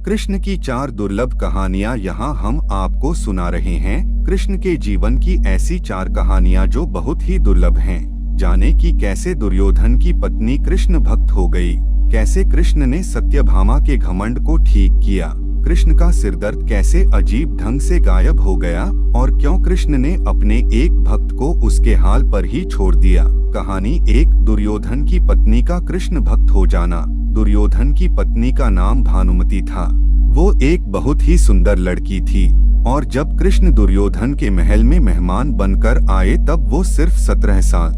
कृष्ण की 4 दुर्लभ कहानियां यहाँ हम आपको सुना रहे हैं। कृष्ण के जीवन की ऐसी 4 कहानियां जो बहुत ही दुर्लभ हैं। जाने कि कैसे दुर्योधन की पत्नी कृष्ण भक्त हो गई, कैसे कृष्ण ने सत्यभामा के घमंड को ठीक किया, कृष्ण का सिरदर्द कैसे अजीब ढंग से गायब हो गया और क्यों कृष्ण ने अपने एक भक्त को उसके हाल पर ही छोड़ दिया। कहानी 1, दुर्योधन की पत्नी का कृष्ण भक्त हो जाना। दुर्योधन की पत्नी का नाम भानुमति था। वो एक बहुत ही सुंदर लड़की थी और जब कृष्ण दुर्योधन के महल में मेहमान बनकर आए तब वो सिर्फ 17 साल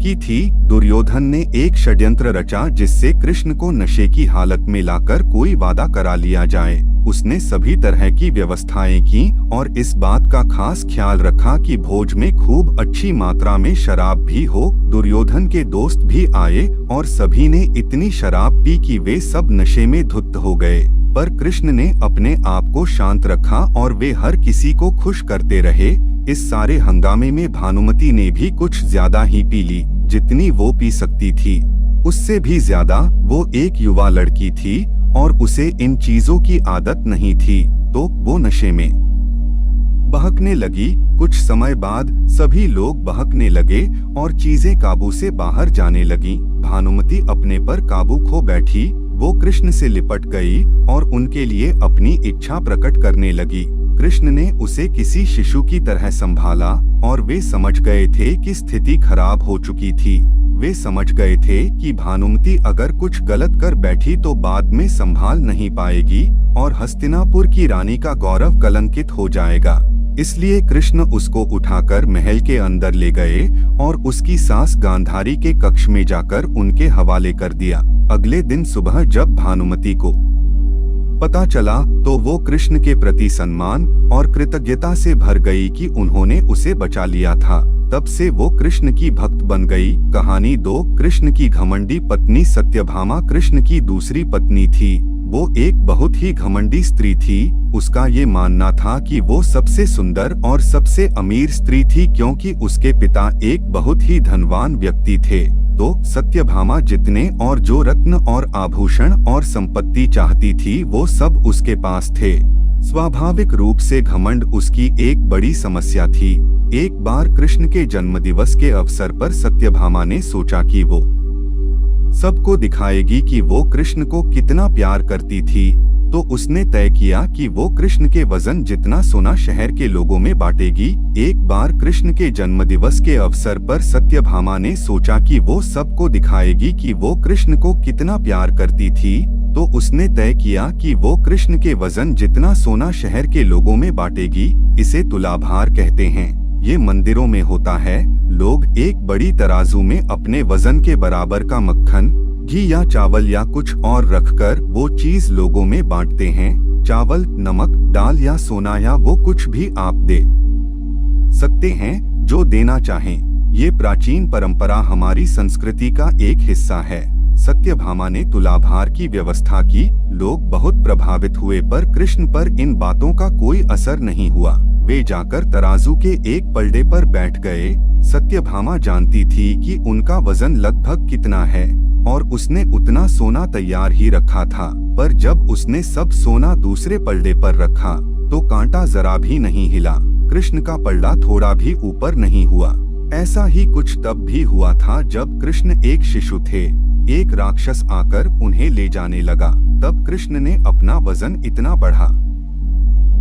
की थी। दुर्योधन ने एक षड्यंत्र रचा जिससे कृष्ण को नशे की हालत में लाकर कोई वादा करा लिया जाए। उसने सभी तरह की व्यवस्थाएं की और इस बात का खास ख्याल रखा कि भोज में खूब अच्छी मात्रा में शराब भी हो। दुर्योधन के दोस्त भी आए और सभी ने इतनी शराब पी कि वे सब नशे में धुत हो गए, पर कृष्ण ने अपने आप को शांत रखा और वे हर किसी को खुश करते रहे। इस सारे हंगामे में भानुमति ने भी कुछ ज्यादा ही पी ली, जितनी वो पी सकती थी। उससे भी ज्यादा वो एक युवा लड़की थी और उसे इन चीजों की आदत नहीं थी, तो वो नशे में बहकने लगी। कुछ समय बाद सभी लोग बहकने लगे और चीजें काबू से बाहर जाने लगी। भानुमति अपने पर काबू खो बैठी। वो कृष्ण से लिपट गई और उनके लिए अपनी इच्छा प्रकट करने लगी। कृष्ण ने उसे किसी शिशु की तरह संभाला और वे समझ गए थे कि स्थिति खराब हो चुकी थी। वे समझ गए थे कि भानुमति अगर कुछ गलत कर बैठी तो बाद में संभाल नहीं पाएगी और हस्तिनापुर की रानी का गौरव कलंकित हो जाएगा। इसलिए कृष्ण उसको उठाकर महल के अंदर ले गए और उसकी सास गांधारी के कक्ष में जाकर उनके हवाले कर दिया। अगले दिन सुबह जब भानुमति को पता चला तो वो कृष्ण के प्रति सम्मान और कृतज्ञता से भर गई कि उन्होंने उसे बचा लिया था। तब से वो कृष्ण की भक्त बन गई। कहानी 2, कृष्ण की घमंडी पत्नी सत्यभामा कृष्ण की दूसरी पत्नी थी। वो एक बहुत ही घमंडी स्त्री थी। उसका ये मानना था कि वो सबसे सुंदर और सबसे अमीर स्त्री थी क्योंकि उसके पिता एक बहुत ही धनवान व्यक्ति थे। तो सत्यभामा जितने और जो रत्न और आभूषण और संपत्ति चाहती थी वो सब उसके पास थे। स्वाभाविक रूप से घमंड उसकी एक बड़ी समस्या थी। एक बार कृष्ण के जन्मदिवस के अवसर पर सत्यभामा ने सोचा कि वो सबको दिखाएगी कि वो कृष्ण को कितना प्यार करती थी। तो उसने तय किया कि वो कृष्ण के वजन जितना सोना शहर के लोगों में बांटेगी। एक बार कृष्ण के जन्मदिवस के अवसर पर सत्यभामा ने सोचा कि वो सबको दिखाएगी कि वो कृष्ण को कितना प्यार करती थी। तो उसने तय किया कि वो कृष्ण के वजन जितना सोना शहर के लोगों में बांटेगी। इसे तुलाभार कहते हैं। ये मंदिरों में होता है। लोग एक बड़ी तराजू में अपने वजन के बराबर का मक्खन, घी या चावल या कुछ और रखकर वो चीज लोगों में बांटते हैं। चावल, नमक, दाल या सोना या वो कुछ भी आप दे सकते हैं जो देना चाहें। ये प्राचीन परंपरा हमारी संस्कृति का एक हिस्सा है। सत्यभामा ने तुलाभार की व्यवस्था की। लोग बहुत प्रभावित हुए पर कृष्ण पर इन बातों का कोई असर नहीं हुआ। वे जाकर तराजू के एक पलड़े पर बैठ गए। सत्यभामा जानती थी कि उनका वजन लगभग कितना है और उसने उतना सोना तैयार ही रखा था। पर जब उसने सब सोना दूसरे पलड़े पर रखा तो कांटा जरा भी नहीं हिला। कृष्ण का पलड़ा थोड़ा भी ऊपर नहीं हुआ। ऐसा ही कुछ तब भी हुआ था जब कृष्ण एक शिशु थे। एक राक्षस आकर उन्हें ले जाने लगा। तब कृष्ण ने अपना वजन इतना बढ़ा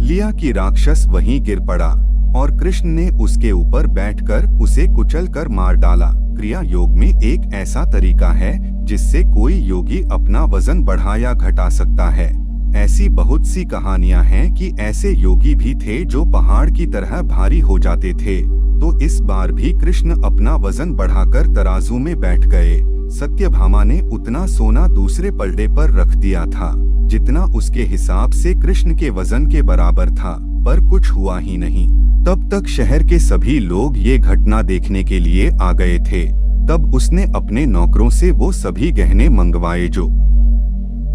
लिया कि राक्षस वहीं गिर पड़ा और कृष्ण ने उसके ऊपर बैठकर उसे कुचलकर मार डाला। क्रिया योग में एक ऐसा तरीका है जिससे कोई योगी अपना वजन बढ़ा या घटा सकता है। ऐसी बहुत सी कहानियां हैं कि ऐसे योगी भी थे जो पहाड़ की तरह भारी हो जाते थे। तो इस बार भी कृष्ण अपना वजन बढ़ाकर तराजू में बैठ गए। सत्यभामा ने उतना सोना दूसरे पलड़े पर रख दिया था जितना उसके हिसाब से कृष्ण के वजन के बराबर था, पर कुछ हुआ ही नहीं। तब तक शहर के सभी लोग ये घटना देखने के लिए आ गए थे। तब उसने अपने नौकरों से वो सभी गहने मंगवाए जो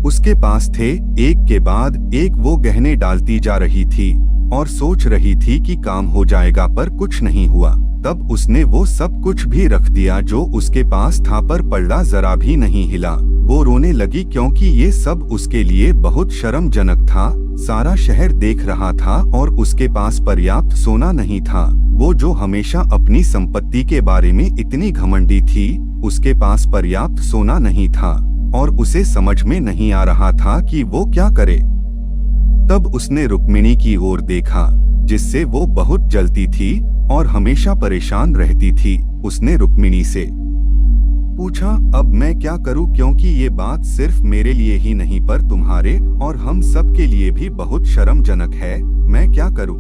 उसके पास थे। एक के बाद एक वो गहने डालती जा रही थी और सोच रही थी कि काम हो जाएगा, पर कुछ नहीं हुआ। तब उसने वो सब कुछ भी रख दिया जो उसके पास था, पर पलड़ा जरा भी नहीं हिला। वो रोने लगी क्योंकि ये सब उसके लिए बहुत शर्मजनक था। सारा शहर देख रहा था और उसके पास पर्याप्त सोना नहीं था। वो जो हमेशा अपनी संपत्ति के बारे में इतनी घमंडी थी, उसके पास पर्याप्त सोना नहीं था और उसे समझ में नहीं आ रहा था कि वो क्या करे। तब उसने रुक्मिणी की ओर देखा, जिससे वो बहुत जलती थी और हमेशा परेशान रहती थी। उसने रुक्मिणी से पूछा, अब मैं क्या करूं, क्योंकि ये बात सिर्फ मेरे लिए ही नहीं पर तुम्हारे और हम सब के लिए भी बहुत शर्मजनक है। मैं क्या करूं?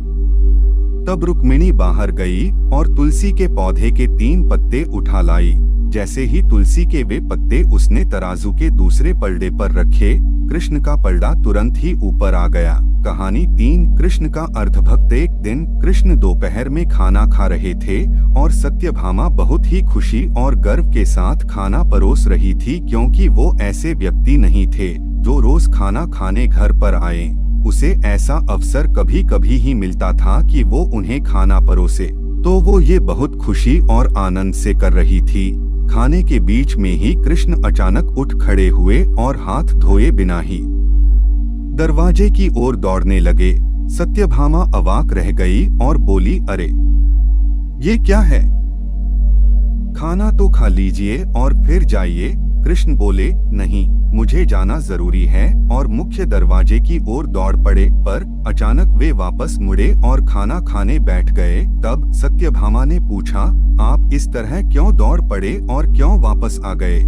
तब रुक्मिणी बाहर गई और तुलसी के पौधे के 3 पत्ते उठा लाई। जैसे ही तुलसी के वे पत्ते उसने तराजू के दूसरे पलड़े पर रखे, कृष्ण का पलड़ा तुरंत ही ऊपर आ गया। कहानी 3। कृष्ण का अर्धभक्त। एक दिन कृष्ण दोपहर में खाना खा रहे थे और सत्यभामा बहुत ही खुशी और गर्व के साथ खाना परोस रही थी, क्योंकि वो ऐसे व्यक्ति नहीं थे जो रोज खाना खाने घर पर आए। उसे ऐसा अवसर कभी कभी ही मिलता था कि वो उन्हें खाना परोसे, तो वो ये बहुत खुशी और आनंद से कर रही थी। खाने के बीच में ही कृष्ण अचानक उठ खड़े हुए और हाथ धोए बिना ही दरवाजे की ओर दौड़ने लगे। सत्यभामा अवाक रह गई और बोली, अरे ये क्या है? खाना तो खा लीजिए और फिर जाइए। कृष्ण बोले, नहीं, मुझे जाना जरूरी है, और मुख्य दरवाजे की ओर दौड़ पड़े। पर अचानक वे वापस मुड़े और खाना खाने बैठ गए। तब सत्यभामा ने पूछा, आप इस तरह क्यों दौड़ पड़े और क्यों वापस आ गए?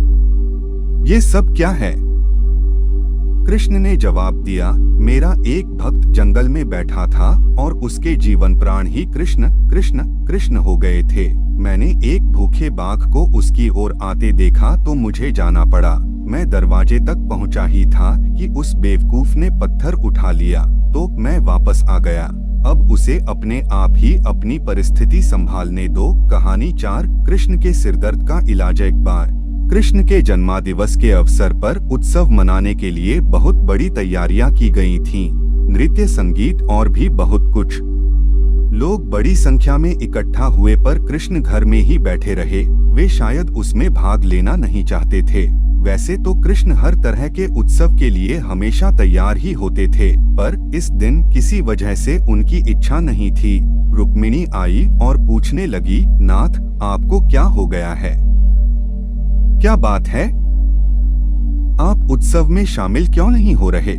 ये सब क्या है? कृष्ण ने जवाब दिया, मेरा एक भक्त जंगल में बैठा था और उसके जीवन प्राण ही कृष्ण कृष्ण कृष्ण हो गए थे। मैंने एक भूखे बाघ को उसकी ओर आते देखा तो मुझे जाना पड़ा। मैं दरवाजे तक पहुंचा ही था कि उस बेवकूफ ने पत्थर उठा लिया, तो मैं वापस आ गया। अब उसे अपने आप ही अपनी परिस्थिति संभालने दो। कहानी 4। कृष्ण के सिरदर्द का इलाज। एक बार कृष्ण के जन्मदिवस के अवसर पर उत्सव मनाने के लिए बहुत बड़ी तैयारियां की गई थीं। नृत्य, संगीत और भी बहुत कुछ। लोग बड़ी संख्या में इकट्ठा हुए पर कृष्ण घर में ही बैठे रहे। वे शायद उसमें भाग लेना नहीं चाहते थे। वैसे तो कृष्ण हर तरह के उत्सव के लिए हमेशा तैयार ही होते थे, पर इस दिन किसी वजह से उनकी इच्छा नहीं थी। रुक्मिणी आई और पूछने लगी, नाथ, आपको क्या हो गया है? क्या बात है? आप उत्सव में शामिल क्यों नहीं हो रहे?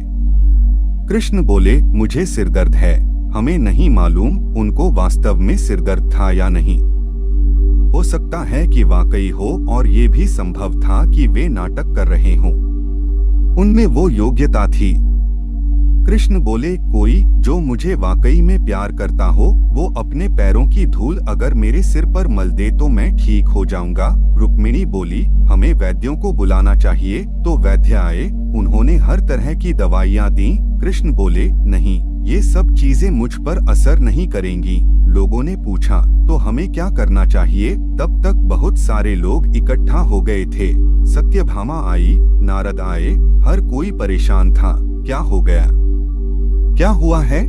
कृष्ण बोले, मुझे सिरदर्द है। हमें नहीं मालूम उनको वास्तव में सिरदर्द था या नहीं। हो सकता है कि वाकई हो, और ये भी संभव था कि वे नाटक कर रहे हों। उनमें वो योग्यता थी। कृष्ण बोले, कोई जो मुझे वाकई में प्यार करता हो, वो अपने पैरों की धूल अगर मेरे सिर पर मल दे तो मैं ठीक हो जाऊंगा। रुक्मिणी बोली, हमें वैद्यों को बुलाना चाहिए। तो वैद्य आए, उन्होंने हर तरह की दवाइयां दी। कृष्ण बोले, नहीं, ये सब चीजें मुझ पर असर नहीं करेंगी। लोगों ने पूछा, तो हमें क्या करना चाहिए? तब तक बहुत सारे लोग इकट्ठा हो गए थे। सत्यभामा आई, नारद आए, हर कोई परेशान था। क्या हो गया? क्या हुआ है?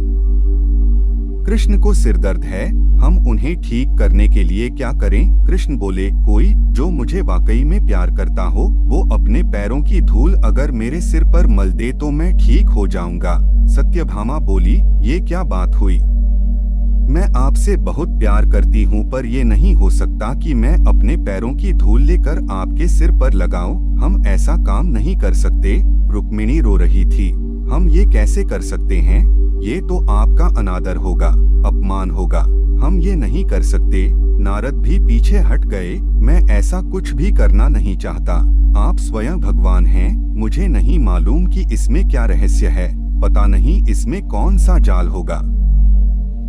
कृष्ण को सिरदर्द है, हम उन्हें ठीक करने के लिए क्या करें? कृष्ण बोले, कोई जो मुझे वाकई में प्यार करता हो, वो अपने पैरों की धूल अगर मेरे सिर पर मल दे तो मैं ठीक हो जाऊंगा। सत्यभामा बोली, ये क्या बात हुई? मैं आपसे बहुत प्यार करती हूँ, पर ये नहीं हो सकता कि मैं अपने पैरों की धूल लेकर आपके सिर पर लगाऊं। हम ऐसा काम नहीं कर सकते। रुक्मिणी रो रही थी। हम ये कैसे कर सकते हैं? ये तो आपका अनादर होगा, अपमान होगा। हम ये नहीं कर सकते। नारद भी पीछे हट गए। मैं ऐसा कुछ भी करना नहीं चाहता। आप स्वयं भगवान हैं। मुझे नहीं मालूम कि इसमें क्या रहस्य है। पता नहीं इसमें कौन सा जाल होगा।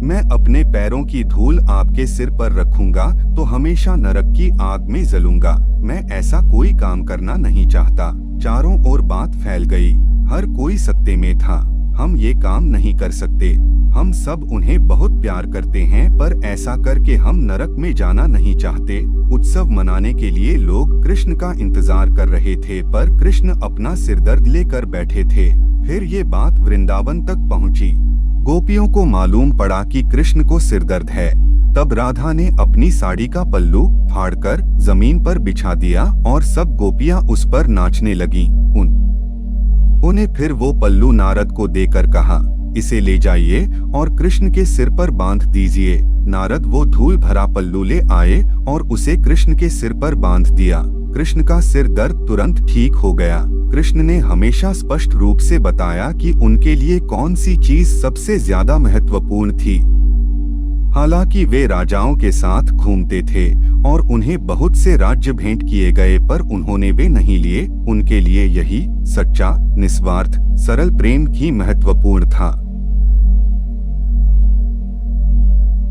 मैं अपने पैरों की धूल आपके सिर पर रखूंगा तो हमेशा नरक की आग में जलूंगा। मैं ऐसा कोई काम करना नहीं चाहता। चारों ओर बात फैल गई। हर कोई सत्ते में था। हम ये काम नहीं कर सकते। हम सब उन्हें बहुत प्यार करते हैं, पर ऐसा करके हम नरक में जाना नहीं चाहते। उत्सव मनाने के लिए लोग कृष्ण का इंतजार कर रहे थे, पर कृष्ण अपना सिरदर्द लेकर बैठे थे। फिर ये बात वृंदावन तक पहुंची। गोपियों को मालूम पड़ा कि कृष्ण को सिरदर्द है। तब राधा ने अपनी साड़ी का पल्लू फाड़कर जमीन पर बिछा दिया और सब गोपियां उस पर नाचने लगीं। उन्हें फिर वो पल्लू नारद को देकर कहा, इसे ले जाइए और कृष्ण के सिर पर बांध दीजिए। नारद वो धूल भरा पल्लू ले आए और उसे कृष्ण के सिर पर बांध दिया। कृष्ण का सिर दर्द तुरंत ठीक हो गया। कृष्ण ने हमेशा स्पष्ट रूप से बताया कि उनके लिए कौन सी चीज सबसे ज्यादा महत्वपूर्ण थी। हालांकि वे राजाओं के साथ घूमते थे और उन्हें बहुत से राज्य भेंट किए गए, पर उन्होंने वे नहीं लिए। उनके लिए यही सच्चा, निस्वार्थ, सरल प्रेम ही महत्वपूर्ण था।